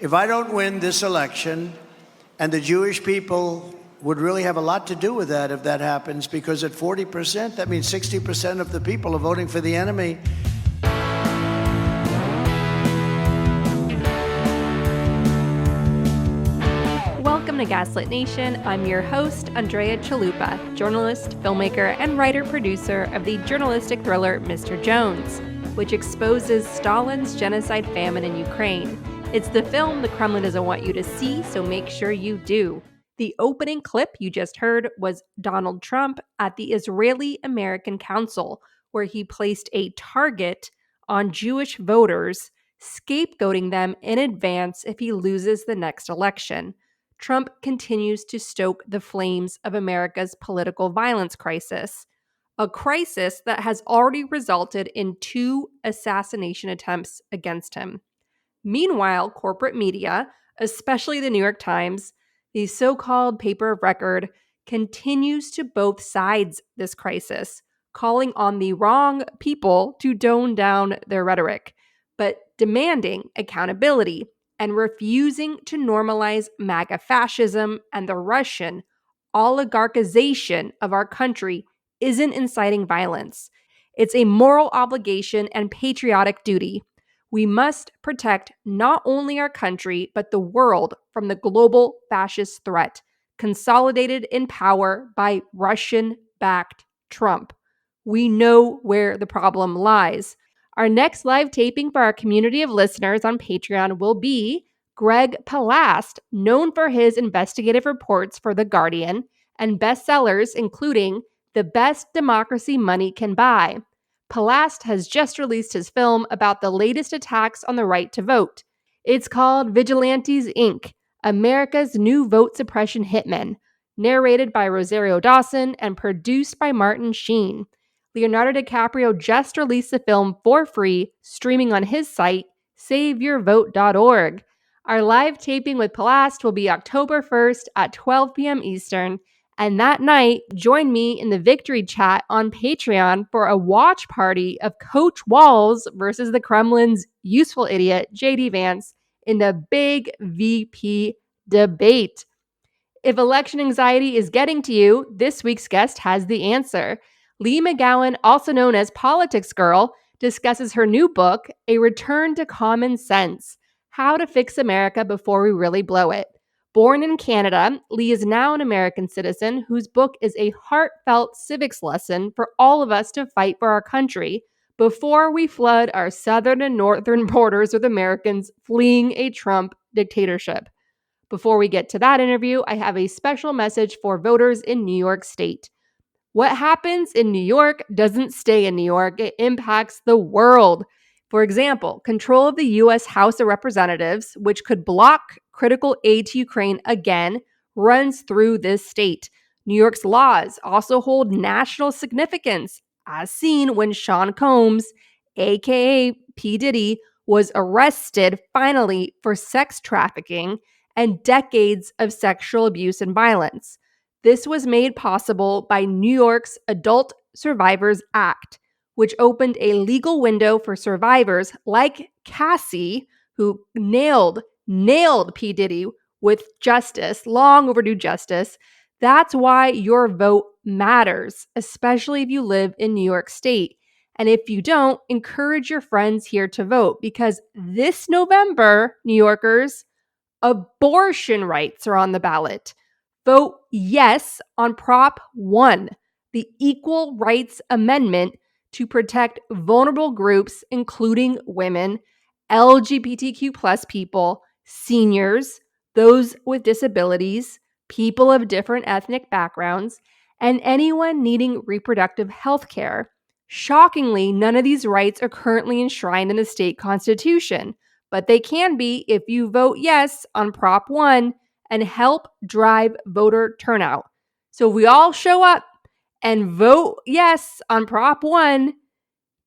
If I don't win this election, and the Jewish people would really have a lot to do with that if that happens, because at 40%, that means 60% of the people are voting for the enemy. Welcome to Gaslit Nation. I'm your host, Andrea Chalupa, journalist, filmmaker, and writer-producer of the journalistic thriller Mr. Jones, which exposes Stalin's genocide famine in Ukraine. It's the film the Kremlin doesn't want you to see, so make sure you do. The opening clip you just heard was Donald Trump at the Israeli-American Council, where he placed a target on Jewish voters, scapegoating them in advance if he loses the next election. Trump continues to stoke the flames of America's political violence crisis, a crisis that has already resulted in 2 assassination attempts against him. Meanwhile, corporate media, especially the New York Times, the so-called paper of record, continues to both sides this crisis, calling on the wrong people to tone down their rhetoric, but demanding accountability and refusing to normalize MAGA fascism and the Russian oligarchization of our country isn't inciting violence. It's a moral obligation and patriotic duty. We must protect not only our country, but the world from the global fascist threat, consolidated in power by Russian-backed Trump. We know where the problem lies. Our next live taping for our community of listeners on Patreon will be Greg Palast, known for his investigative reports for The Guardian and bestsellers including The Best Democracy Money Can Buy. Palast has just released his film about the latest attacks on the right to vote. It's called Vigilantes, Inc., America's New Vote Suppression Hitmen, narrated by Rosario Dawson and produced by Martin Sheen. Leonardo DiCaprio just released the film for free, streaming on his site, saveyourvote.org. Our live taping with Palast will be October 1st at 12 p.m. Eastern. And that night, join me in the victory chat on Patreon for a watch party of Coach Walz versus the Kremlin's useful idiot, J.D. Vance, in the big VP debate. If election anxiety is getting to you, this week's guest has the answer. Leigh McGowan, also known as Politics Girl, discusses her new book, A Return to Common Sense: How to Fix America Before We Really Blow It. Born in Canada, Leigh is now an American citizen whose book is a heartfelt civics lesson for all of us to fight for our country before we flood our southern and northern borders with Americans fleeing a Trump dictatorship. Before we get to that interview, I have a special message for voters in New York State. What happens in New York doesn't stay in New York. It impacts the world. For example, control of the U.S. House of Representatives, which could block critical aid to Ukraine again, runs through this state. New York's laws also hold national significance, as seen when Sean Combs, aka P. Diddy, was arrested finally for sex trafficking and decades of sexual abuse and violence. This was made possible by New York's Adult Survivors Act, which opened a legal window for survivors like Cassie, who nailed P. Diddy with justice, long overdue justice. That's why your vote matters, especially if you live in New York State. And if you don't, encourage your friends here to vote, because this November, New Yorkers, abortion rights are on the ballot. Vote yes on Prop 1, the Equal Rights Amendment to protect vulnerable groups, including women, LGBTQ plus people, seniors, those with disabilities, people of different ethnic backgrounds, and anyone needing reproductive health care. Shockingly, none of these rights are currently enshrined in the state constitution, but they can be if you vote yes on Prop 1 and help drive voter turnout. So if we all show up and vote yes on Prop 1,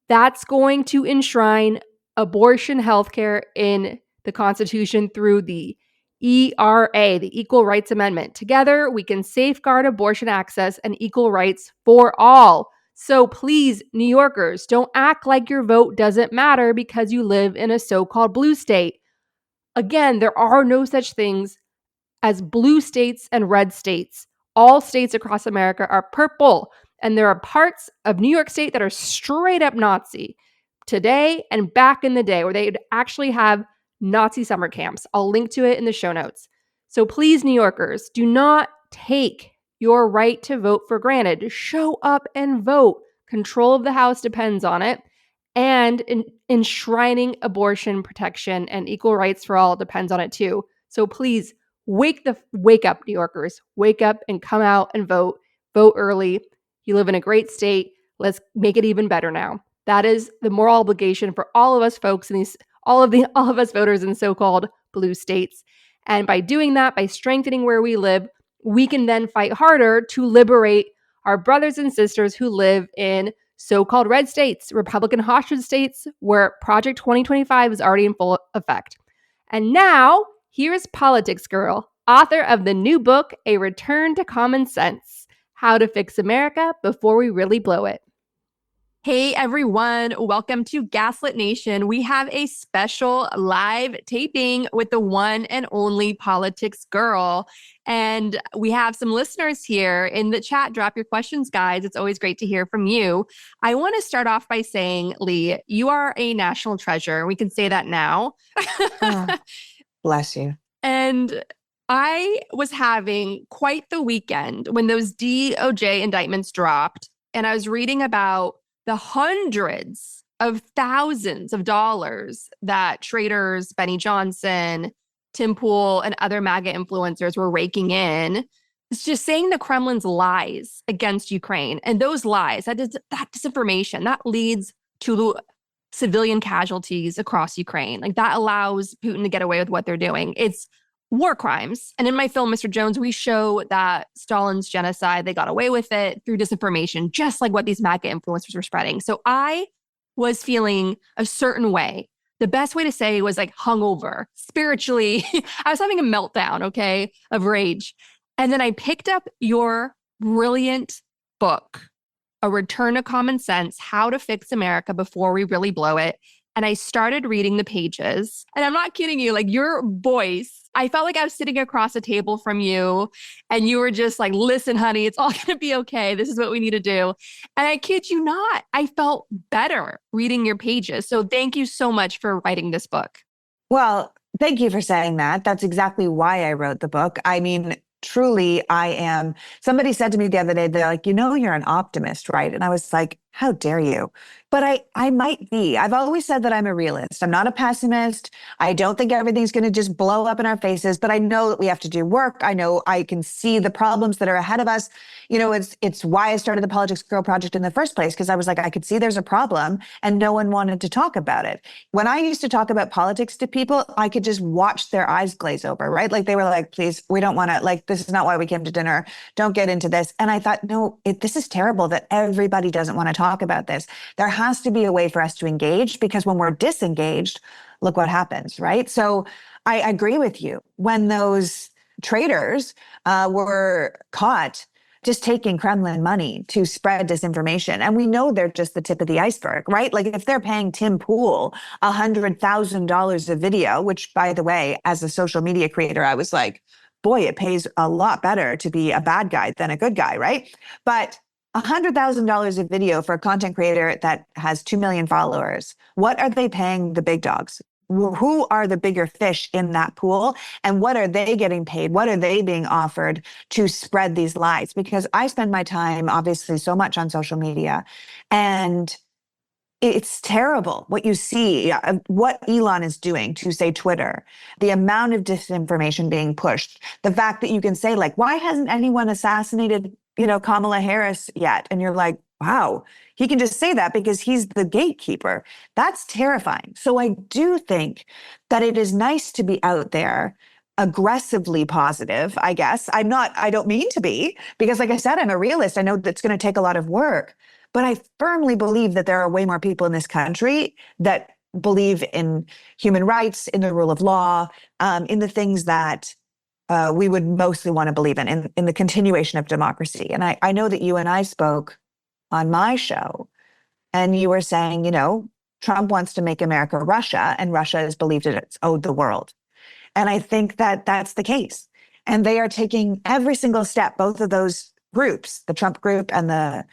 that's going to enshrine abortion healthcare in the Constitution through the ERA, the Equal Rights Amendment. Together, we can safeguard abortion access and equal rights for all. So please, New Yorkers, don't act like your vote doesn't matter because you live in a so-called blue state. Again, there are no such things as blue states and red states. All states across America are purple, and there are parts of New York State that are straight up Nazi today and back in the day where they'd actually have Nazi summer camps. I'll link to it in the show notes. So please, New Yorkers, do not take your right to vote for granted. Show up and vote. Control of the House depends on it. And enshrining abortion protection and equal rights for all depends on it too. So please wake up, New Yorkers. Wake up and come out and vote. Vote early. You live in a great state. Let's make it even better now. That is the moral obligation for all of us folks in these all of us voters in so-called blue states. And by doing that, by strengthening where we live, we can then fight harder to liberate our brothers and sisters who live in so-called red states, Republican hostage states, where Project 2025 is already in full effect. And now, here's Politics Girl, author of the new book, A Return to Common Sense: How to Fix America Before We Really Blow It. Hey everyone, welcome to Gaslit Nation. We have a special live taping with the one and only Politics Girl. And we have some listeners here in the chat. Drop your questions, guys. It's always great to hear from you. I want to start off by saying, Leigh, you are a national treasure. We can say that now. Oh, bless you. And I was having quite the weekend when those DOJ indictments dropped. And I was reading about the hundreds of thousands of dollars that traders, Benny Johnson, Tim Pool, and other MAGA influencers were raking in. It's just saying the Kremlin's lies against Ukraine. And those lies, that disinformation, that leads to civilian casualties across Ukraine. Like that allows Putin to get away with what they're doing. It's war crimes. And in my film, Mr. Jones, we show that Stalin's genocide, they got away with it through disinformation, just like what these MAGA influencers were spreading. So I was feeling a certain way. The best way to say was like hungover, spiritually. I was having a meltdown, okay, of rage. And then I picked up your brilliant book, A Return to Common Sense: How to Fix America Before We Really Blow It. And I started reading the pages. And I'm not kidding you, like your voice, I felt like I was sitting across a table from you and you were just like, listen, honey, it's all going to be okay. This is what we need to do. And I kid you not, I felt better reading your pages. So thank you so much for writing this book. Well, thank you for saying that. That's exactly why I wrote the book. I mean, truly, I am. Somebody said to me the other day, they're like, you're an optimist, right? And I was like, how dare you? But I might be. I've always said that I'm a realist. I'm not a pessimist. I don't think everything's going to just blow up in our faces, but I know that we have to do work. I know I can see the problems that are ahead of us. It's why I started the Politics Girl Project in the first place, because I was like, I could see there's a problem and no one wanted to talk about it. When I used to talk about politics to people, I could just watch their eyes glaze over, right? Like they were like, please, we don't want to, like, this is not why we came to dinner. Don't get into this. And I thought, no, this is terrible that everybody doesn't want to talk about this. There has to be a way for us to engage, because when we're disengaged, look what happens, right? So I agree with you. When those traders were caught just taking Kremlin money to spread disinformation, and we know they're just the tip of the iceberg, right? Like if they're paying Tim Pool $100,000 a video, which by the way, as a social media creator, I was like, boy, it pays a lot better to be a bad guy than a good guy, right? But $100,000 a video for a content creator that has 2 million followers. What are they paying the big dogs? Who are the bigger fish in that pool? And what are they getting paid? What are they being offered to spread these lies? Because I spend my time, obviously, so much on social media, and it's terrible what you see, what Elon is doing to, say, Twitter, the amount of disinformation being pushed, the fact that you can say, like, why hasn't anyone assassinated Kamala Harris yet? And you're like, wow, he can just say that because he's the gatekeeper. That's terrifying. So I do think that it is nice to be out there, aggressively positive, I guess. I don't mean to be, because like I said, I'm a realist. I know that's going to take a lot of work, but I firmly believe that there are way more people in this country that believe in human rights, in the rule of law, in the things that we would mostly want to believe in the continuation of democracy. And I know that you and I spoke on my show, and you were saying, Trump wants to make America Russia, and Russia is believed it's owed the world. And I think that that's the case. And they are taking every single step, both of those groups, the Trump group and the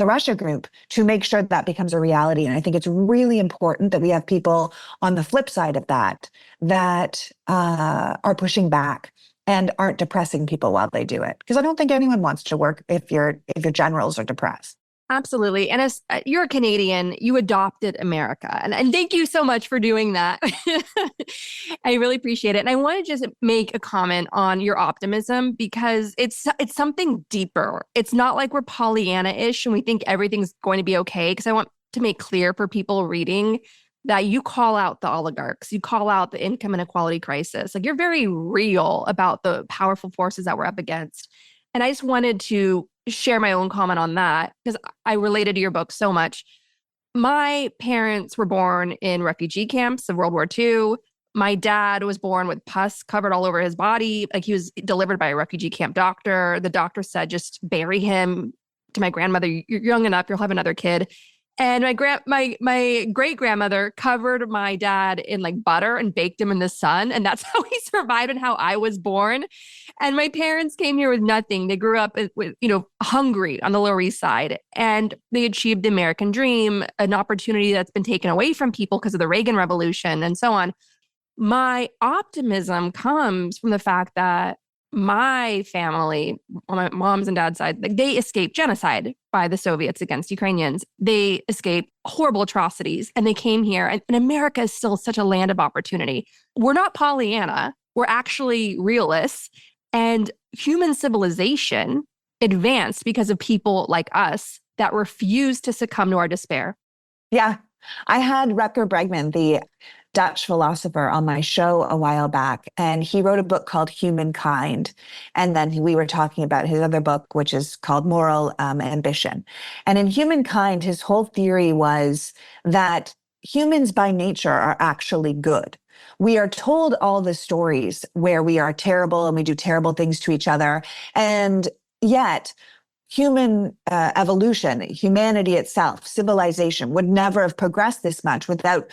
Russia group, to make sure that becomes a reality. And I think it's really important that we have people on the flip side of that are pushing back and aren't depressing people while they do it. Because I don't think anyone wants to work if your generals are depressed. Absolutely. And as you're a Canadian, you adopted America. And thank you so much for doing that. I really appreciate it. And I want to just make a comment on your optimism, because it's something deeper. It's not like we're Pollyanna-ish and we think everything's going to be okay. Because I want to make clear for people reading that you call out the oligarchs, you call out the income inequality crisis. Like, you're very real about the powerful forces that we're up against. And I just wanted to share my own comment on that because I related to your book so much. My parents were born in refugee camps of World War II. My dad was born with pus covered all over his body. Like, he was delivered by a refugee camp doctor. The doctor said, just bury him. To my grandmother, you're young enough, you'll have another kid. And my great grandmother covered my dad in like butter and baked him in the sun. And that's how he survived and how I was born. And my parents came here with nothing. They grew up with, hungry on the Lower East Side, and they achieved the American dream, an opportunity that's been taken away from people because of the Reagan Revolution and so on. My optimism comes from the fact that my family, on my mom's and dad's side, like, they escaped genocide by the Soviets against Ukrainians. They escaped horrible atrocities, and they came here. And America is still such a land of opportunity. We're not Pollyanna. We're actually realists. And human civilization advanced because of people like us that refused to succumb to our despair. Yeah. I had Rutger Bregman, the Dutch philosopher, on my show a while back, and he wrote a book called Humankind. And then we were talking about his other book, which is called Moral Ambition. And in Humankind, his whole theory was that humans by nature are actually good. We are told all the stories where we are terrible and we do terrible things to each other. And yet, human evolution, humanity itself, civilization would never have progressed this much without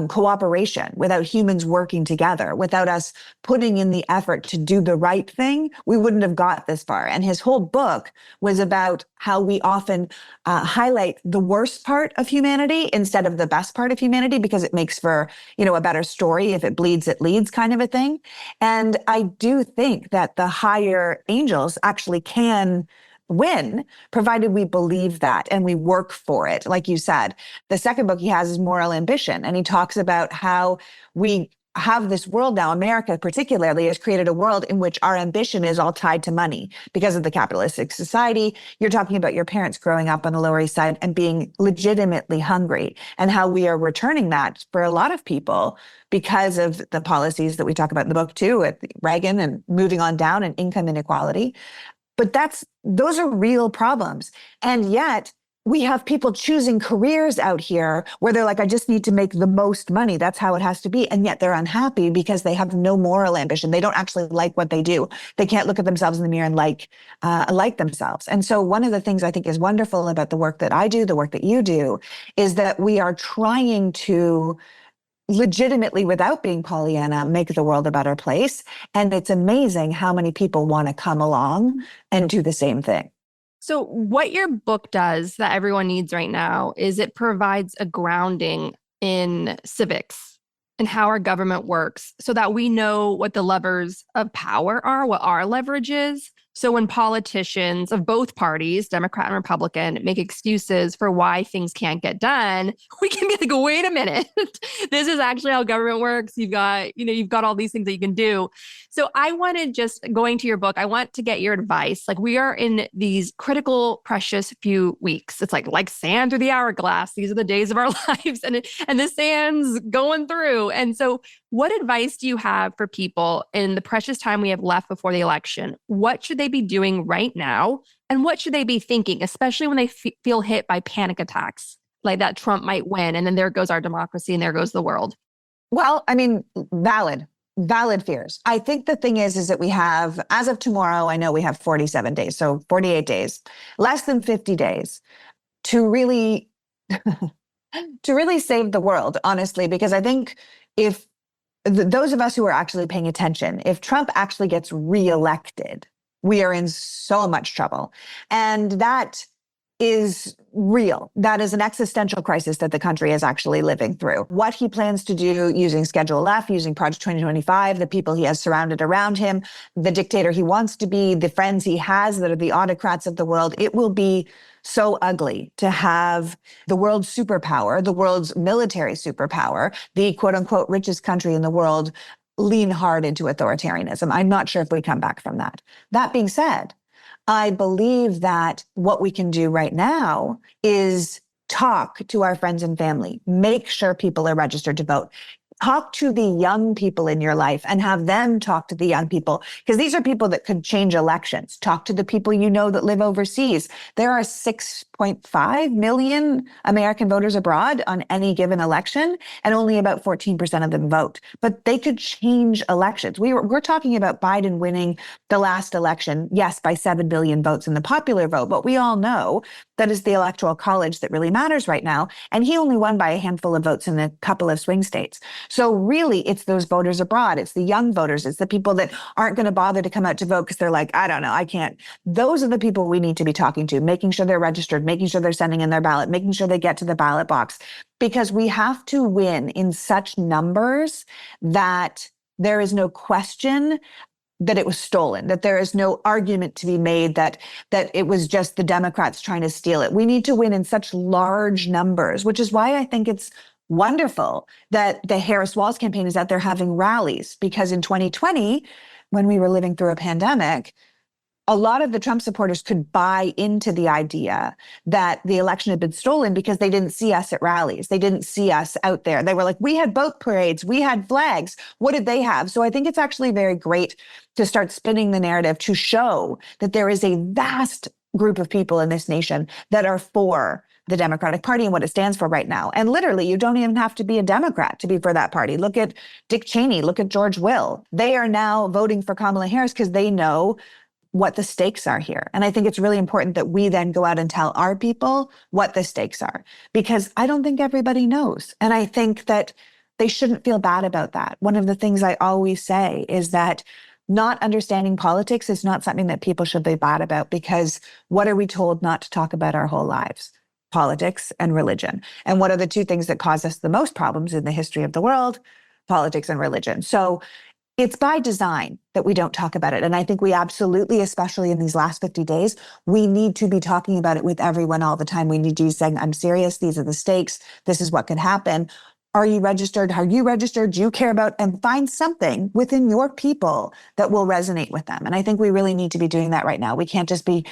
cooperation, without humans working together, without us putting in the effort to do the right thing. We wouldn't have got this far. And his whole book was about how we often highlight the worst part of humanity instead of the best part of humanity, because it makes for, a better story. If it bleeds, it leads, kind of a thing. And I do think that the higher angels actually can win, provided we believe that and we work for it. Like you said, the second book he has is Moral Ambition. And he talks about how we have this world now, America particularly has created a world in which our ambition is all tied to money because of the capitalistic society. You're talking about your parents growing up on the Lower East Side and being legitimately hungry, and how we are returning that for a lot of people because of the policies that we talk about in the book too, with Reagan and moving on down and income inequality. But those are real problems. And yet we have people choosing careers out here where they're like, I just need to make the most money. That's how it has to be. And yet they're unhappy because they have no moral ambition. They don't actually like what they do. They can't look at themselves in the mirror and like themselves. And so one of the things I think is wonderful about the work that I do, the work that you do, is that we are trying to legitimately, without being Pollyanna, make the world a better place. And it's amazing how many people want to come along and do the same thing. So what your book does that everyone needs right now is it provides a grounding in civics and how our government works so that we know what the levers of power are, what our leverage is. So when politicians of both parties, Democrat and Republican, make excuses for why things can't get done, we can be like, wait a minute, this is actually how government works. You've got all these things that you can do. So I wanted, just going to your book, I want to get your advice. Like, we are in these critical, precious few weeks. It's like sand through the hourglass. These are the days of our lives, and the sand's going through. And so what advice do you have for people in the precious time we have left before the election? What should they be doing right now? And what should they be thinking, especially when they feel hit by panic attacks, like that Trump might win, and then there goes our democracy and there goes the world? Well, I mean, valid fears. I think the thing is that we have, as of tomorrow, I know we have 47 days, so 48 days, less than 50 days to really, to really save the world, honestly, because I think if those of us who are actually paying attention, if Trump actually gets reelected, we are in so much trouble. And that is real. That is an existential crisis that the country is actually living through. What he plans to do using Schedule F, using Project 2025, the people he has surrounded around him, the dictator he wants to be, the friends he has that are the autocrats of the world, it will be so ugly to have the world's superpower, the world's military superpower, the quote unquote richest country in the world lean hard into authoritarianism. I'm not sure if we come back from that. That being said, I believe that what we can do right now is talk to our friends and family, make sure people are registered to vote. Talk to the young people in your life and have them talk to the young people, because these are people that could change elections. Talk to the people you know that live overseas. There are 6.5 million American voters abroad on any given election, and only about 14% of them vote. But they could change elections. We're talking about Biden winning the last election, yes, by 7 billion votes in the popular vote, but we all know that is the electoral college that really matters right now. And he only won by a handful of votes in a couple of swing states. So really, it's those voters abroad. It's the young voters. It's the people that aren't going to bother to come out to vote because they're like, I don't know, I can't. Those are the people we need to be talking to, making sure they're registered, making sure they're sending in their ballot, making sure they get to the ballot box, because we have to win in such numbers that there is no question that it was stolen, that there is no argument to be made that it was just the Democrats trying to steal it. We need to win in such large numbers, which is why I think it's wonderful that the Harris-Walz campaign is out there having rallies, because in 2020, when we were living through a pandemic, a lot of the Trump supporters could buy into the idea that the election had been stolen because they didn't see us at rallies. They didn't see us out there. They were like, we had boat parades, we had flags. What did they have? So I think it's actually very great to start spinning the narrative to show that there is a vast group of people in this nation that are for the Democratic Party and what it stands for right now. And literally, you don't even have to be a Democrat to be for that party. Look at Dick Cheney, look at George Will. They are now voting for Kamala Harris because they know what the stakes are here. And I think it's really important that we then go out and tell our people what the stakes are, because I don't think everybody knows. And I think that they shouldn't feel bad about that. One of the things I always say is that not understanding politics is not something that people should be bad about, because what are we told not to talk about our whole lives? Politics and religion. And what are the two things that cause us the most problems in the history of the world? Politics and religion. So it's by design that we don't talk about it. And I think we absolutely, especially in these last 50 days, we need to be talking about it with everyone all the time. We need to be saying, I'm serious. These are the stakes. This is what could happen. Are you registered? Are you registered? Do you care about? And find something within your people that will resonate with them. And I think we really need to be doing that right now. We can't just be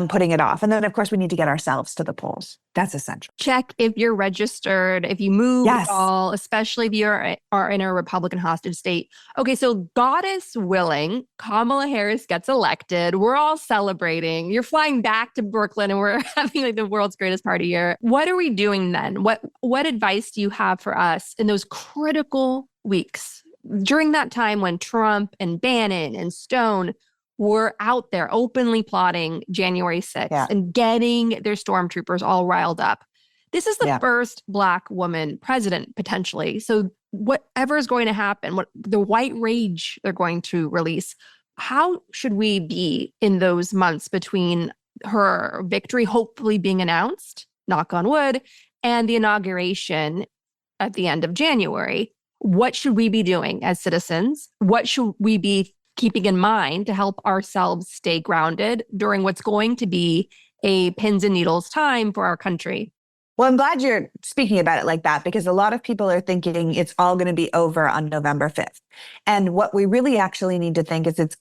putting it off. And then, of course, we need to get ourselves to the polls. That's essential. Check if you're registered, if you move Yes. at all, especially if you are in a Republican hostage state. Okay, so goddess willing, Kamala Harris gets elected. We're all celebrating. You're flying back to Brooklyn and we're having like the world's greatest party here. What are we doing then? What advice do you have for us in those critical weeks during that time when Trump and Bannon and Stone were out there openly plotting January 6th and getting their stormtroopers all riled up? This is the first Black woman president, potentially. So whatever is going to happen, what the white rage they're going to release, how should we be in those months between her victory hopefully being announced, knock on wood, and the inauguration at the end of January? What should we be doing as citizens? What should we be keeping in mind to help ourselves stay grounded during what's going to be a pins and needles time for our country? Well, I'm glad you're speaking about it like that, because a lot of people are thinking it's all going to be over on November 5th. And what we really actually need to think is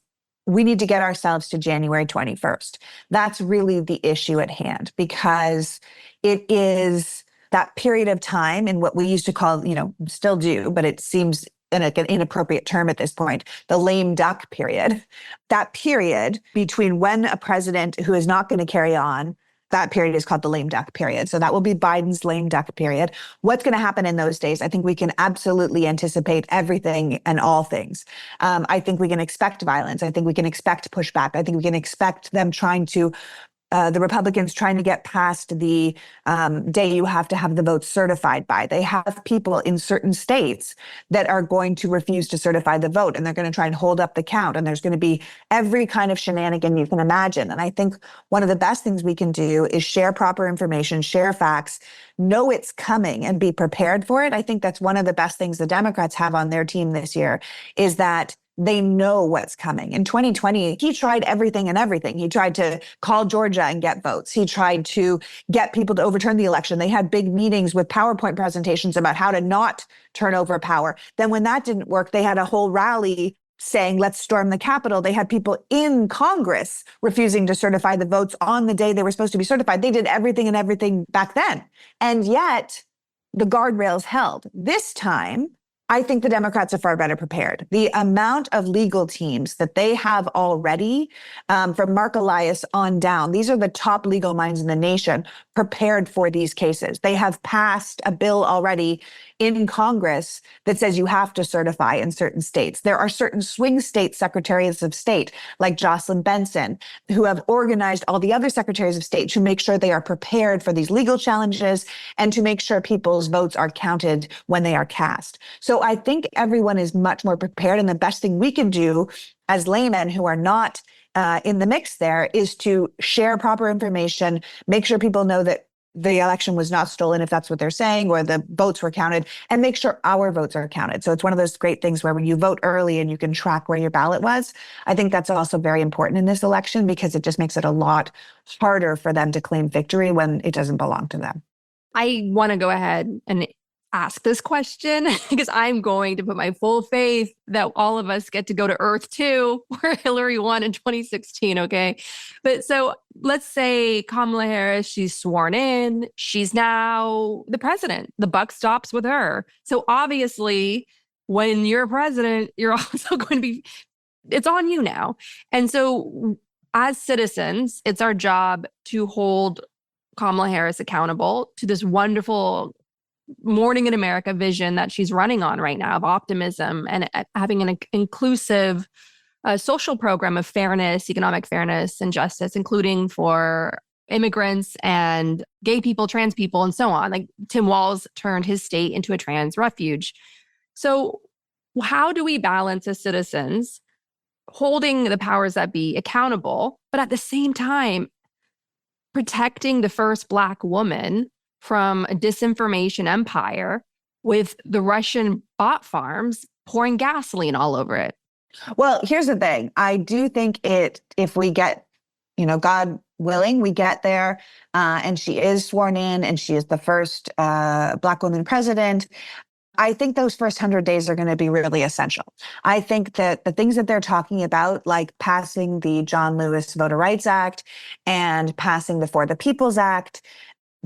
we need to get ourselves to January 21st. That's really the issue at hand, because it is that period of time in what we used to call, still do, but it seems an inappropriate term at this point, the lame duck period. That period between when a president who is not going to carry on, that period is called the lame duck period. So that will be Biden's lame duck period. What's going to happen in those days? I think we can absolutely anticipate everything and all things. I think we can expect violence. I think we can expect pushback. I think we can expect them trying to the Republicans trying to get past the day you have to have the vote certified by. They have people in certain states that are going to refuse to certify the vote, and they're going to try and hold up the count. And there's going to be every kind of shenanigan you can imagine. And I think one of the best things we can do is share proper information, share facts, know it's coming, and be prepared for it. I think that's one of the best things the Democrats have on their team this year, is that they know what's coming. In 2020, he tried everything and everything. He tried to call Georgia and get votes. He tried to get people to overturn the election. They had big meetings with PowerPoint presentations about how to not turn over power. Then when that didn't work, they had a whole rally saying, let's storm the Capitol. They had people in Congress refusing to certify the votes on the day they were supposed to be certified. They did everything and everything back then. And yet the guardrails held. This time, I think the Democrats are far better prepared. The amount of legal teams that they have already, from Mark Elias on down, these are the top legal minds in the nation prepared for these cases. They have passed a bill already in Congress that says you have to certify in certain states. There are certain swing state secretaries of state, like Jocelyn Benson, who have organized all the other secretaries of state to make sure they are prepared for these legal challenges and to make sure people's votes are counted when they are cast. So I think everyone is much more prepared. And the best thing we can do as laymen who are not in the mix there is to share proper information, make sure people know that the election was not stolen, if that's what they're saying, or the votes were counted, and make sure our votes are counted. So it's one of those great things where when you vote early and you can track where your ballot was, I think that's also very important in this election, because it just makes it a lot harder for them to claim victory when it doesn't belong to them. I want to go ahead and ask this question because I'm going to put my full faith that all of us get to go to Earth too, where Hillary won in 2016, okay? But so let's say Kamala Harris, she's sworn in, she's now the president. The buck stops with her. So obviously, when you're president, you're also going to be, it's on you now. And so as citizens, it's our job to hold Kamala Harris accountable to this wonderful Morning in America vision that she's running on right now of optimism and having an inclusive social program of fairness, economic fairness, and justice, including for immigrants and gay people, trans people, and so on. Like Tim Walz turned his state into a trans refuge. So how do we balance as citizens holding the powers that be accountable, but at the same time protecting the first Black woman from a disinformation empire with the Russian bot farms pouring gasoline all over it? Well, here's the thing. I do think if we get, God willing, we get there and she is sworn in and she is the first Black woman president, I think those first 100 days are going to be really essential. I think that the things that they're talking about, like passing the John Lewis Voter Rights Act and passing the For the People's Act,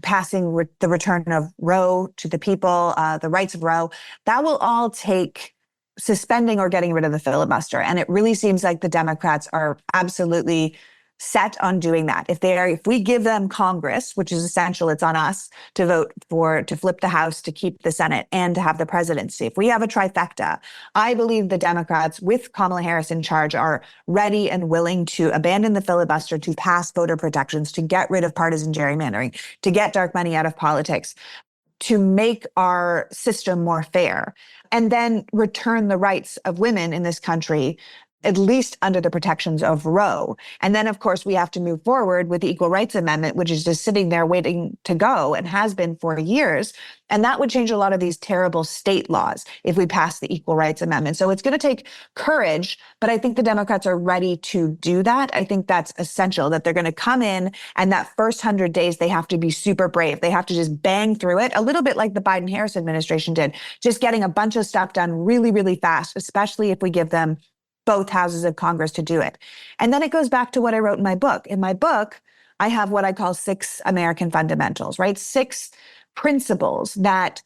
passing the return of Roe to the people, the rights of Roe, that will all take suspending or getting rid of the filibuster. And it really seems like the Democrats are absolutely set on doing that. If we give them Congress, which is essential, it's on us to vote to flip the House, to keep the Senate, and to have the presidency. If we have a trifecta, I believe the Democrats with Kamala Harris in charge are ready and willing to abandon the filibuster, to pass voter protections, to get rid of partisan gerrymandering, to get dark money out of politics, to make our system more fair, and then return the rights of women in this country at least under the protections of Roe. And then, of course, we have to move forward with the Equal Rights Amendment, which is just sitting there waiting to go and has been for years. And that would change a lot of these terrible state laws if we pass the Equal Rights Amendment. So it's going to take courage, but I think the Democrats are ready to do that. I think that's essential, that they're going to come in and that first 100 days, they have to be super brave. They have to just bang through it, a little bit like the Biden-Harris administration did, just getting a bunch of stuff done really, really fast, especially if we give them both houses of Congress to do it. And then it goes back to what I wrote in my book. In my book, I have what I call 6 American fundamentals, right? 6 principles that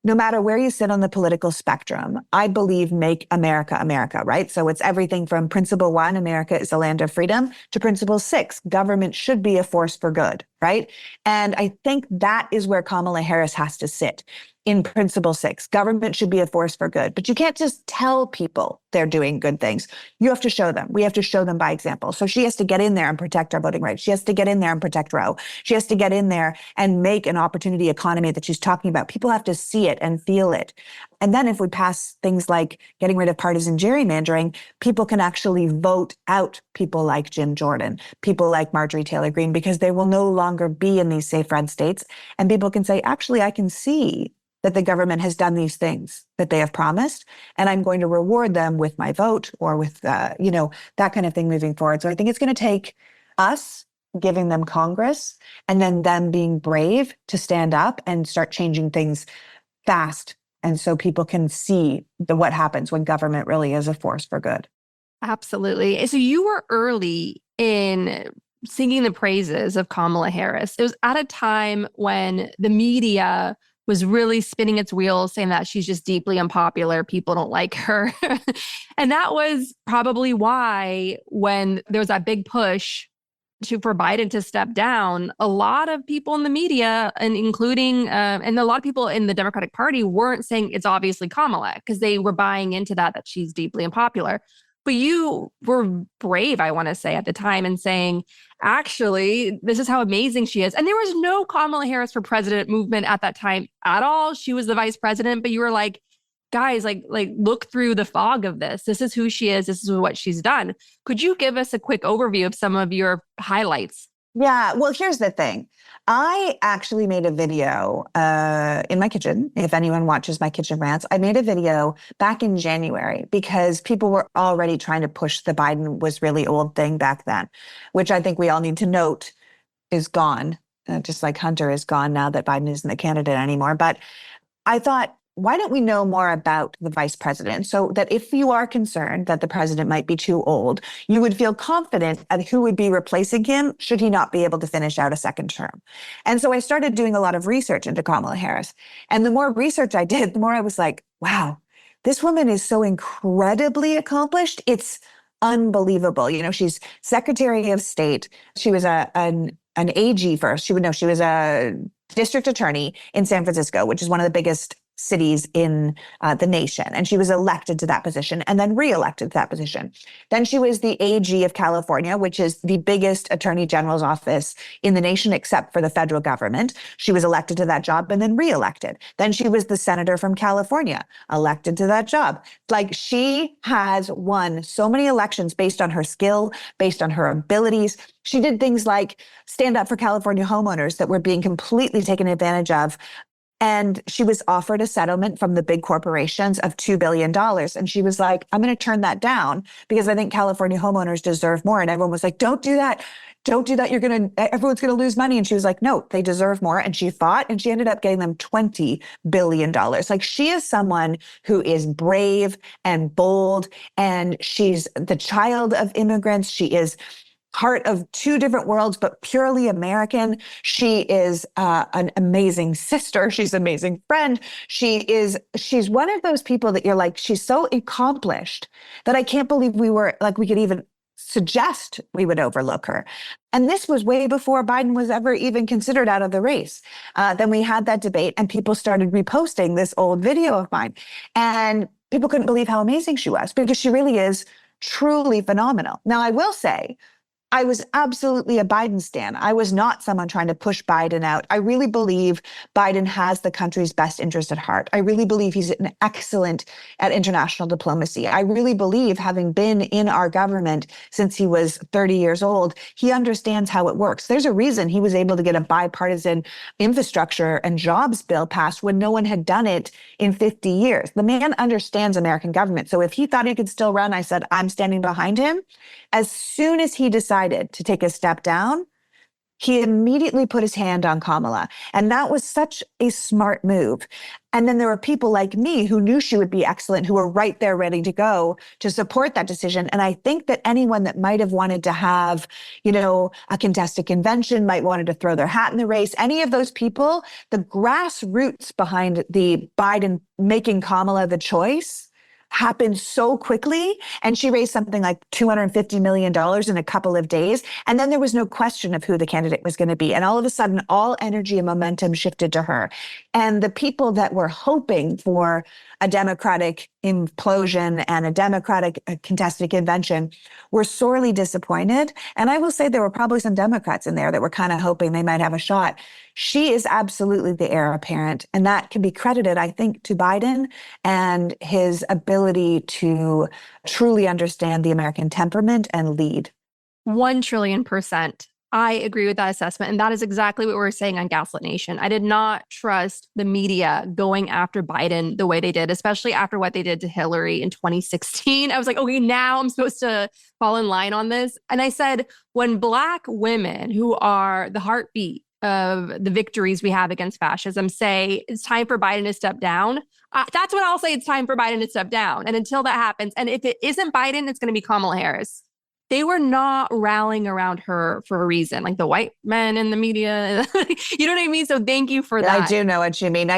no matter where you sit on the political spectrum, I believe make America, America, right? So it's everything from principle 1, America is a land of freedom, to principle 6, government should be a force for good, right? And I think that is where Kamala Harris has to sit. in Principle 6. Government should be a force for good, but you can't just tell people they're doing good things. You have to show them. We have to show them by example. So she has to get in there and protect our voting rights. She has to get in there and protect Roe. She has to get in there and make an opportunity economy that she's talking about. People have to see it and feel it. And then if we pass things like getting rid of partisan gerrymandering, people can actually vote out people like Jim Jordan, people like Marjorie Taylor Greene, because they will no longer be in these safe red states. And people can say, actually, I can see that the government has done these things that they have promised, and I'm going to reward them with my vote or with, that kind of thing moving forward. So I think it's going to take us giving them Congress and then them being brave to stand up and start changing things fast. And so people can see what happens when government really is a force for good. Absolutely. So you were early in singing the praises of Kamala Harris. It was at a time when the media was really spinning its wheels, saying that she's just deeply unpopular. People don't like her. And that was probably why when there was that big push for Biden to step down, a lot of people in the media, and including, and a lot of people in the Democratic Party weren't saying it's obviously Kamala, because they were buying into that she's deeply unpopular. But you were brave, I want to say, at the time and saying, actually, this is how amazing she is. And there was no Kamala Harris for president movement at that time at all. She was the vice president, but you were like, guys, like look through the fog of this. This is who she is. This is what she's done. Could you give us a quick overview of some of your highlights? Yeah, well, here's the thing. I actually made a video in my kitchen. If anyone watches my kitchen rants, I made a video back in January because people were already trying to push the Biden was really old thing back then, which I think we all need to note is gone, just like Hunter is gone now that Biden isn't the candidate anymore. But I thought, why don't we know more about the vice president so that if you are concerned that the president might be too old, you would feel confident at who would be replacing him should he not be able to finish out a second term. And so I started doing a lot of research into Kamala Harris. And the more research I did, the more I was like, wow, this woman is so incredibly accomplished. It's unbelievable. She's Secretary of State. She was an AG first. She was a district attorney in San Francisco, which is one of the biggest cities in the nation. And she was elected to that position and then reelected to that position. Then she was the AG of California, which is the biggest attorney general's office in the nation, except for the federal government. She was elected to that job and then reelected. Then she was the senator from California, elected to that job. Like, she has won so many elections based on her skill, based on her abilities. She did things like stand up for California homeowners that were being completely taken advantage of. And she was offered a settlement from the big corporations of $2 billion. And she was like, I'm going to turn that down because I think California homeowners deserve more. And everyone was like, don't do that. Don't do that. Everyone's going to lose money. And she was like, no, they deserve more. And she fought and she ended up getting them $20 billion. Like, she is someone who is brave and bold. And she's the child of immigrants. She is part of two different worlds, but purely American. She is an amazing sister. She's an amazing friend. She's one of those people that you're like, she's so accomplished that I can't believe we could even suggest we would overlook her. And this was way before Biden was ever even considered out of the race. Then we had that debate and people started reposting this old video of mine. And people couldn't believe how amazing she was because she really is truly phenomenal. Now, I will say, I was absolutely a Biden stan. I was not someone trying to push Biden out. I really believe Biden has the country's best interest at heart. I really believe he's an excellent at international diplomacy. I really believe, having been in our government since he was 30 years old, he understands how it works. There's a reason he was able to get a bipartisan infrastructure and jobs bill passed when no one had done it in 50 years. The man understands American government. So if he thought he could still run, I said, I'm standing behind him. As soon as he decided to take a step down, he immediately put his hand on Kamala. And that was such a smart move. And then there were people like me who knew she would be excellent, who were right there ready to go to support that decision. And I think that anyone that might have wanted to have, a contested convention, might wanted to throw their hat in the race, any of those people, the grassroots behind the Biden making Kamala the choice happened so quickly. And she raised something like $250 million in a couple of days. And then there was no question of who the candidate was going to be. And all of a sudden, all energy and momentum shifted to her. And the people that were hoping for a Democratic implosion and a Democratic contested convention were sorely disappointed. And I will say there were probably some Democrats in there that were kind of hoping they might have a shot. She is absolutely the heir apparent. And that can be credited, I think, to Biden and his ability to truly understand the American temperament and lead. 1,000,000,000,000%. I agree with that assessment. And that is exactly what we were saying on Gaslit Nation. I did not trust the media going after Biden the way they did, especially after what they did to Hillary in 2016. I was like, okay, now I'm supposed to fall in line on this. And I said, when Black women who are the heartbeat of the victories we have against fascism say it's time for Biden to step down, that's when I'll say it's time for Biden to step down. And until that happens, and if it isn't Biden, it's going to be Kamala Harris. They were not rallying around her for a reason, like the white men in the media. You know what I mean? So thank you for that. I do know what you mean.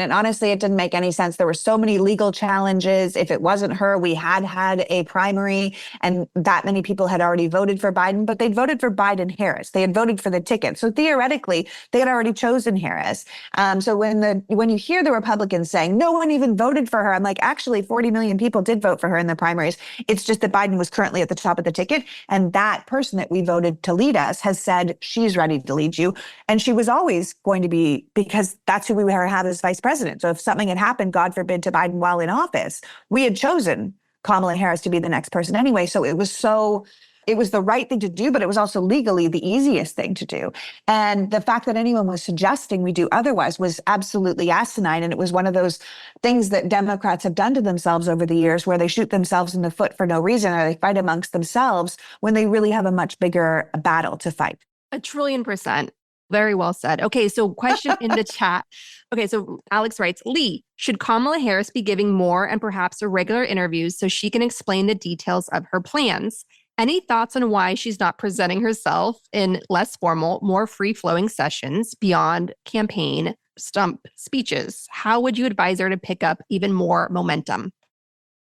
And honestly, it didn't make any sense. There were so many legal challenges. If it wasn't her, we had a primary and that many people had already voted for Biden, but they'd voted for Biden-Harris. They had voted for the ticket. So theoretically, they had already chosen Harris. So when you hear the Republicans saying, no one even voted for her, I'm like, actually, 40 million people did vote for her in the primaries. It's just that Biden was currently at the top of the ticket. And that person that we voted to lead us has said she's ready to lead you. And she was always going to be, because that's who we were have as vice president. So if something had happened, God forbid, to Biden while in office, we had chosen Kamala Harris to be the next person anyway. So it was the right thing to do, but it was also legally the easiest thing to do. And the fact that anyone was suggesting we do otherwise was absolutely asinine. And it was one of those things that Democrats have done to themselves over the years where they shoot themselves in the foot for no reason, or they fight amongst themselves when they really have a much bigger battle to fight. 1,000,000,000,000%. Very well said. Okay, so question in the chat. Okay, so Alex writes, Leigh, should Kamala Harris be giving more and perhaps irregular interviews so she can explain the details of her plans? Any thoughts on why she's not presenting herself in less formal, more free-flowing sessions beyond campaign stump speeches? How would you advise her to pick up even more momentum?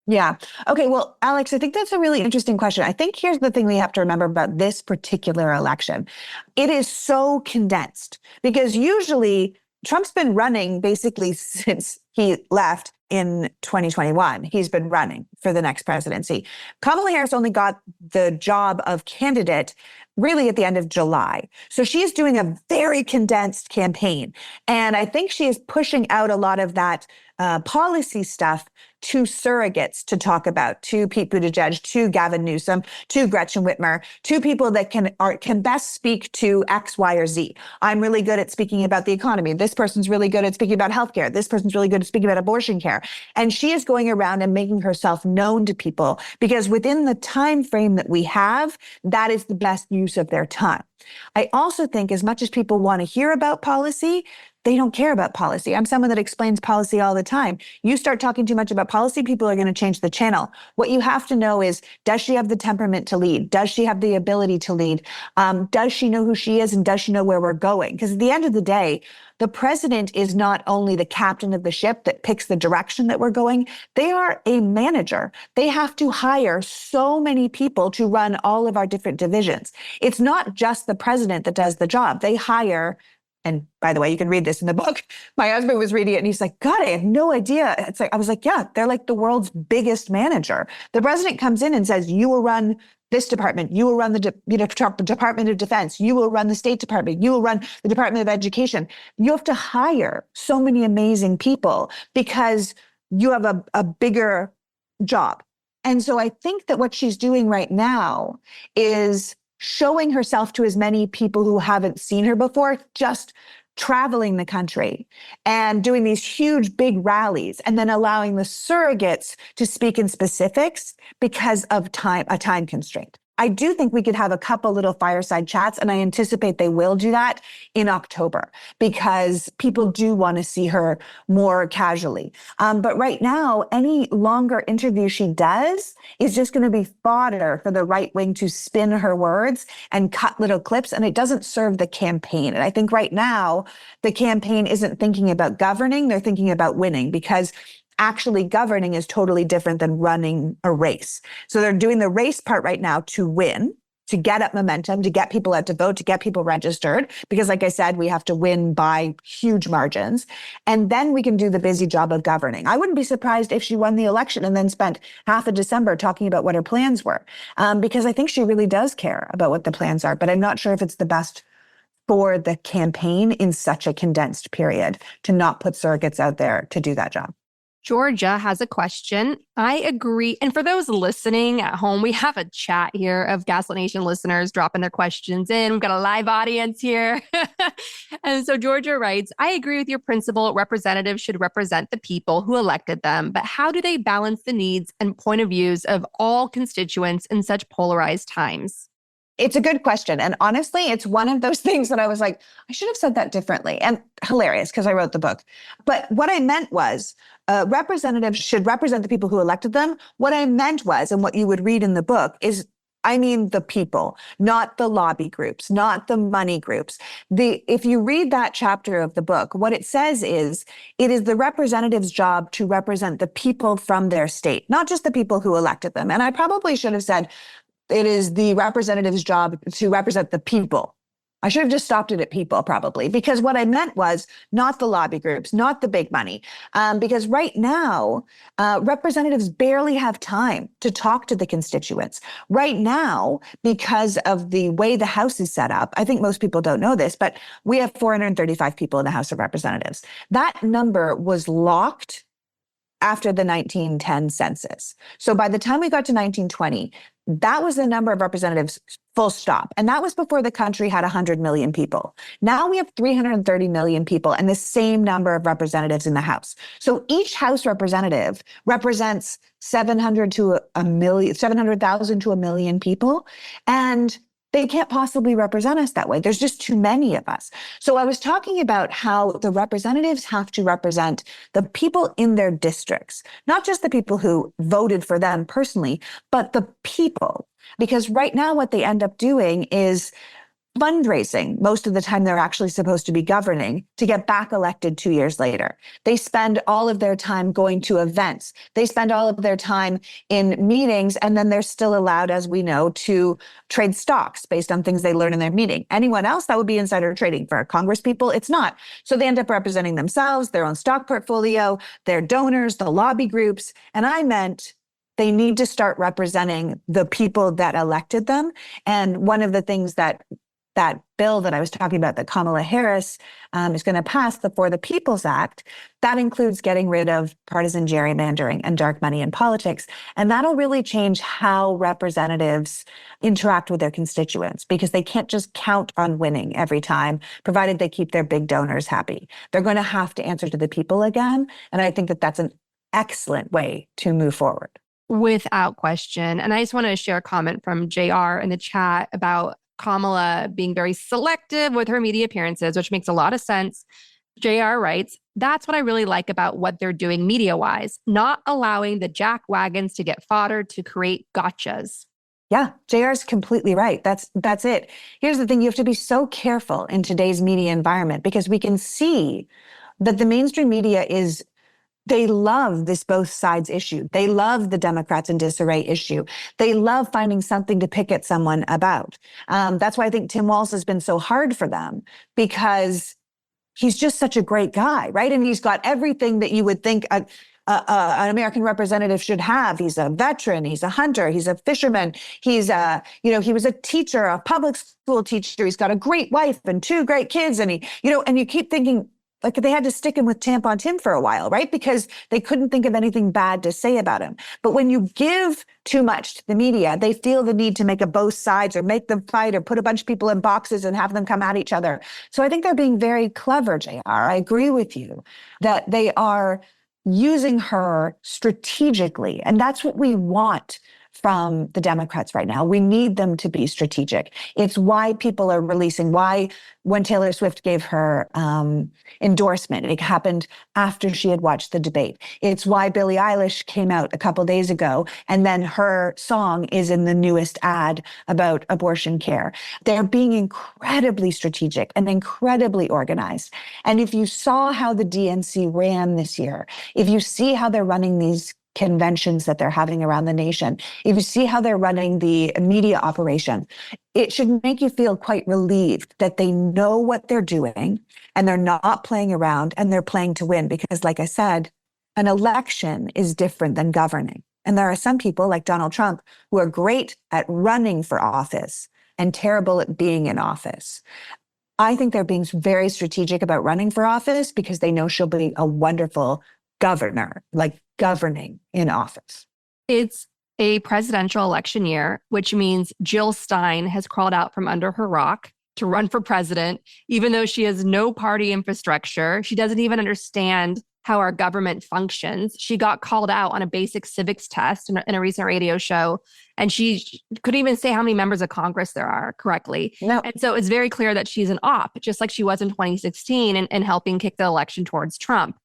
Yeah. Okay. Well, Alex, I think that's a really interesting question. I think here's the thing we have to remember about this particular election. It is so condensed because usually Trump's been running basically since he left in 2021. He's been running for the next presidency. Kamala Harris only got the job of candidate really at the end of July. So she is doing a very condensed campaign. And I think she is pushing out a lot of that policy stuff to surrogates to talk about, to Pete Buttigieg, to Gavin Newsom, to Gretchen Whitmer, to people that can best speak to X, Y, or Z. I'm really good at speaking about the economy. This person's really good at speaking about healthcare. This person's really good at speaking about abortion care. And she is going around and making herself known to people because within the time frame that we have, that is the best use of their time. I also think as much as people want to hear about policy, they don't care about policy. I'm someone that explains policy all the time. You start talking too much about policy, people are going to change the channel. What you have to know is, does she have the temperament to lead? Does she have the ability to lead? Does she know who she is and does she know where we're going? Because at the end of the day, the president is not only the captain of the ship that picks the direction that we're going, they are a manager. They have to hire so many people to run all of our different divisions. It's not just the president that does the job. They hire, and by the way, you can read this in the book. My husband was reading it and he's like, God, I had no idea. It's like, I was like, yeah, they're like the world's biggest manager. The president comes in and says, you will run this department, you will run the Department of Defense, you will run the State Department, you will run the Department of Education. You have to hire so many amazing people because you have a bigger job. And so I think that what she's doing right now is showing herself to as many people who haven't seen her before, just traveling the country and doing these huge, big rallies, and then allowing the surrogates to speak in specifics because of a time constraint. I do think we could have a couple little fireside chats, and I anticipate they will do that in October because people do want to see her more casually. But right now, any longer interview she does is just going to be fodder for the right wing to spin her words and cut little clips, and it doesn't serve the campaign. And I think right now, the campaign isn't thinking about governing, they're thinking about winning because actually governing is totally different than running a race. So they're doing the race part right now to win, to get up momentum, to get people out to vote, to get people registered. Because like I said, we have to win by huge margins. And then we can do the busy job of governing. I wouldn't be surprised if she won the election and then spent half of December talking about what her plans were. Because I think she really does care about what the plans are. But I'm not sure if it's the best for the campaign in such a condensed period to not put surrogates out there to do that job. Georgia has a question. I agree. And for those listening at home, we have a chat here of Gaslit Nation listeners dropping their questions in. We've got a live audience here. And so Georgia writes, I agree with your principle. Representatives should represent the people who elected them. But how do they balance the needs and point of views of all constituents in such polarized times? It's a good question. And honestly, it's one of those things that I was like, I should have said that differently. And hilarious because I wrote the book. But what I meant was representatives should represent the people who elected them. What I meant was, and what you would read in the book is, I mean, the people, not the lobby groups, not the money groups. If you read that chapter of the book, what it says is, it is the representative's job to represent the people from their state, not just the people who elected them. And I probably should have said, it is the representative's job to represent the people. I should have just stopped it at people probably, because what I meant was not the lobby groups, not the big money. Because right now, representatives barely have time to talk to the constituents. Right now, because of the way the House is set up, I think most people don't know this, but we have 435 people in the House of Representatives. That number was locked after the 1910 census. So by the time we got to 1920, that was the number of representatives, full stop. And that was before the country had 100 million people. Now we have 330 million people and the same number of representatives in the House. So each House representative represents 700,000 to a million people. And they can't possibly represent us that way. There's just too many of us. So I was talking about how the representatives have to represent the people in their districts, not just the people who voted for them personally, but the people. Because right now what they end up doing is fundraising most of the time they're actually supposed to be governing to get back elected 2 years later. They spend all of their time going to events. They spend all of their time in meetings, and then they're still allowed, as we know, to trade stocks based on things they learn in their meeting. Anyone else, that would be insider trading. For Congress people, it's not. So they end up representing themselves, their own stock portfolio, their donors, the lobby groups. And I meant they need to start representing the people that elected them. And one of the things that bill that I was talking about that Kamala Harris is going to pass, the For the People's Act, that includes getting rid of partisan gerrymandering and dark money in politics. And that'll really change how representatives interact with their constituents, because they can't just count on winning every time, provided they keep their big donors happy. They're going to have to answer to the people again. And I think that that's an excellent way to move forward. Without question. And I just want to share a comment from JR in the chat about Kamala being very selective with her media appearances, which makes a lot of sense. JR writes, that's what I really like about what they're doing media-wise, not allowing the jack wagons to get fodder to create gotchas. Yeah, JR's completely right. That's it. Here's the thing. You have to be so careful in today's media environment, because we can see that the mainstream media they love this both sides issue. They love the Democrats in disarray issue. They love finding something to pick at someone about. That's why I think Tim Walz has been so hard for them, because he's just such a great guy, right? And he's got everything that you would think an American representative should have. He's a veteran. He's a hunter. He's a fisherman. He was a teacher, a public school teacher. He's got a great wife and 2 great kids. And and you keep thinking, like, they had to stick him with Tampon Tim for a while, right? Because they couldn't think of anything bad to say about him. But when you give too much to the media, they feel the need to make a both sides or make them fight or put a bunch of people in boxes and have them come at each other. So I think they're being very clever, JR. I agree with you that they are using her strategically. And that's what we want from the Democrats right now. We need them to be strategic. It's why people are releasing, why when Taylor Swift gave her endorsement, it happened after she had watched the debate. It's why Billie Eilish came out a couple days ago, and then her song is in the newest ad about abortion care. They're being incredibly strategic and incredibly organized. And if you saw how the DNC ran this year, if you see how they're running these conventions that they're having around the nation, if you see how they're running the media operation, it should make you feel quite relieved that they know what they're doing and they're not playing around and they're playing to win. Because like I said, an election is different than governing. And there are some people like Donald Trump who are great at running for office and terrible at being in office. I think they're being very strategic about running for office because they know she'll be a wonderful governor, like governing in office. It's a presidential election year, which means Jill Stein has crawled out from under her rock to run for president, even though she has no party infrastructure. She doesn't even understand how our government functions. She got called out on a basic civics test in a recent radio show, and she couldn't even say how many members of Congress there are correctly. No. And so it's very clear that she's an op, just like she was in 2016 and helping kick the election towards Trump.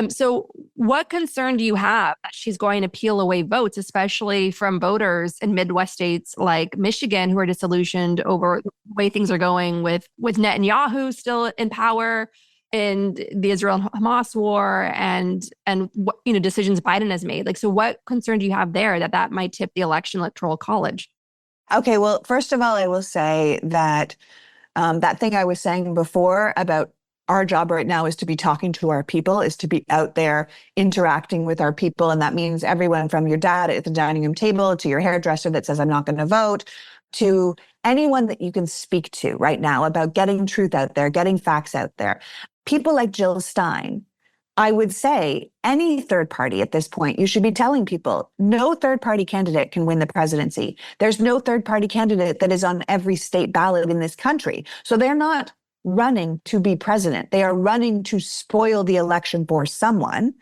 So what concern do you have that she's going to peel away votes, especially from voters in Midwest states like Michigan, who are disillusioned over the way things are going with Netanyahu still in power, and the Israel-Hamas war, and what, decisions Biden has made? Like, so what concern do you have there that might tip the electoral college? Okay, well, first of all, I will say that that thing I was saying before about our job right now is to be talking to our people, is to be out there interacting with our people. And that means everyone from your dad at the dining room table to your hairdresser that says, I'm not going to vote, to anyone that you can speak to right now about getting truth out there, getting facts out there. People like Jill Stein, I would say any third party at this point, you should be telling people no third party candidate can win the presidency. There's no third party candidate that is on every state ballot in this country. So they're not running to be president. They are running to spoil the election for someone.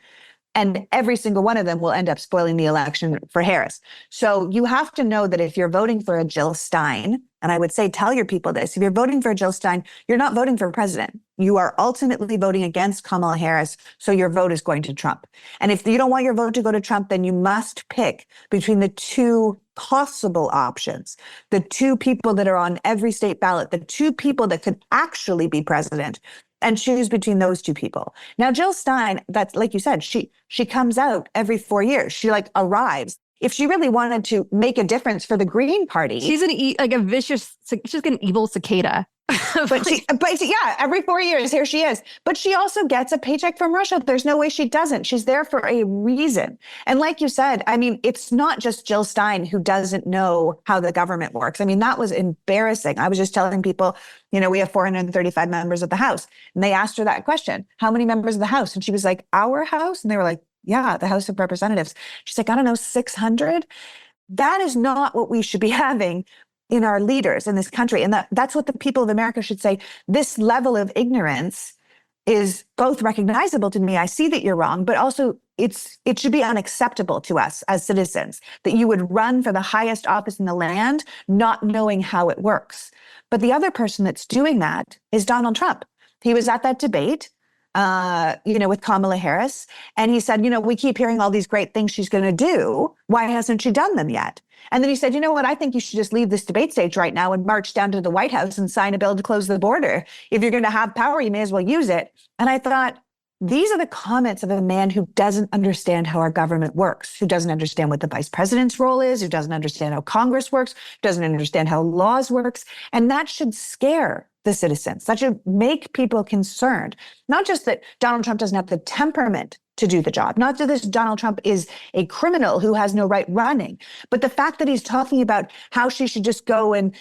And every single one of them will end up spoiling the election for Harris. So you have to know that if you're voting for a Jill Stein, and I would say, tell your people this, if you're voting for a Jill Stein, you're not voting for president. You are ultimately voting against Kamala Harris, so your vote is going to Trump. And if you don't want your vote to go to Trump, then you must pick between the two possible options, the two people that are on every state ballot, the two people that could actually be president, and choose between those two people. Now, Jill Stein, that's like you said, she comes out every 4 years. She arrives. If she really wanted to make a difference for the Green Party, she's she's like an evil cicada. but yeah, every 4 years, here she is. But she also gets a paycheck from Russia. There's no way she doesn't. She's there for a reason. And like you said, I mean, it's not just Jill Stein who doesn't know how the government works. I mean, that was embarrassing. I was just telling people, we have 435 members of the House. And they asked her that question, how many members of the House? And she was like, our House? And they were like, yeah, the House of Representatives. She's like, I don't know, 600? That is not what we should be having in our leaders in this country. And that's what the people of America should say. This level of ignorance is both recognizable to me. I see that you're wrong, but also it should be unacceptable to us as citizens that you would run for the highest office in the land, not knowing how it works. But the other person that's doing that is Donald Trump. He was at that debate, with Kamala Harris. And he said, we keep hearing all these great things she's going to do. Why hasn't she done them yet? And then he said, you know what? I think you should just leave this debate stage right now and march down to the White House and sign a bill to close the border. If you're going to have power, you may as well use it. And I thought, these are the comments of a man who doesn't understand how our government works, who doesn't understand what the vice president's role is, who doesn't understand how Congress works, doesn't understand how laws works. And that should scare the citizens. That should make people concerned. Not just that Donald Trump doesn't have the temperament to do the job, not that this Donald Trump is a criminal who has no right running, but the fact that he's talking about how she should just go and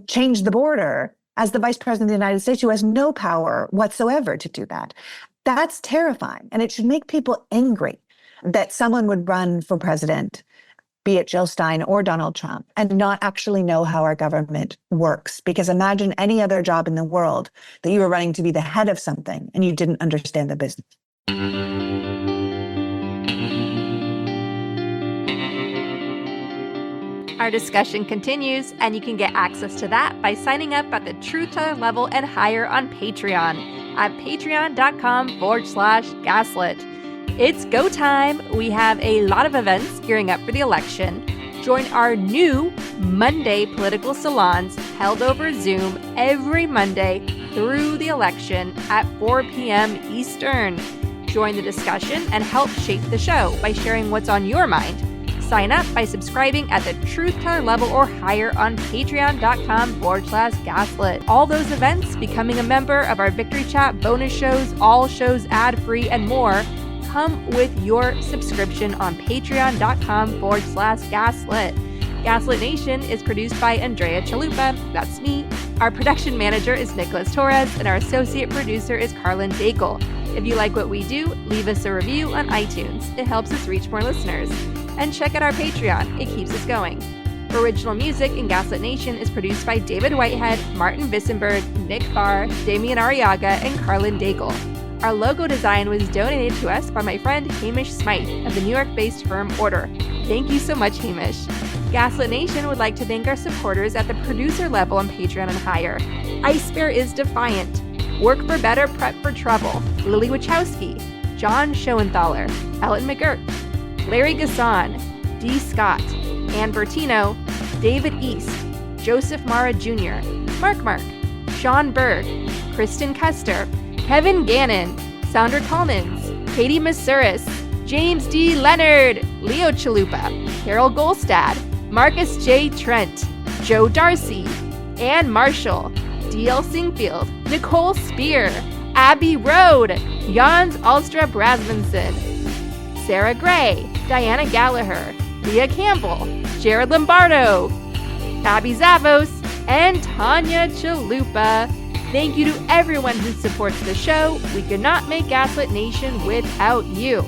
change the border as the vice president of the United States, who has no power whatsoever to do that. That's terrifying. And it should make people angry that someone would run for president, be it Jill Stein or Donald Trump, and not actually know how our government works. Because imagine any other job in the world that you were running to be the head of something and you didn't understand the business. Our discussion continues, and you can get access to that by signing up at the Truth Teller level and higher on Patreon at patreon.com/gaslit. It's go time. We have a lot of events gearing up for the election. Join our new Monday political salons held over Zoom every Monday through the election at 4 p.m. Eastern. Join the discussion and help shape the show by sharing what's on your mind. Sign up by subscribing at the Truth Teller level or higher on patreon.com/gaslit. All those events, becoming a member of our Victory Chat, bonus shows, all shows ad-free, and more come with your subscription on patreon.com/gaslit. Gaslit Nation is produced by Andrea Chalupa. That's me. Our production manager is Nicholas Torres, and our associate producer is Carlin Daigle. If you like what we do, leave us a review on iTunes. It helps us reach more listeners. And check out our Patreon. It keeps us going. Original music in Gaslit Nation is produced by David Whitehead, Martin Vissenberg, Nick Barr, Damian Arriaga, and Carlin Daigle. Our logo design was donated to us by my friend Hamish Smythe of the New York-based firm Order. Thank you so much, Hamish. Gaslit Nation would like to thank our supporters at the producer level on Patreon and higher. Ice Bear is Defiant, Work for Better, Prep for Trouble, Lily Wachowski, John Schoenthaler, Ellen McGirt, Larry Gasson, D. Scott, Ann Bertino, David East, Joseph Mara Jr., Mark, Sean Berg, Kristen Custer, Kevin Gannon, Sandra Collins, Katie Masuris, James D. Leonard, Leo Chalupa, Carol Golstad, Marcus J. Trent, Joe Darcy, Ann Marshall, D.L. Singfield, Nicole Spear, Abby Rode, Jans Alstrup Rasmussen, Sarah Gray, Diana Gallagher, Leah Campbell, Jared Lombardo, Abby Zavos, and Tanya Chalupa. Thank you to everyone who supports the show. We could not make Gaslit Nation without you.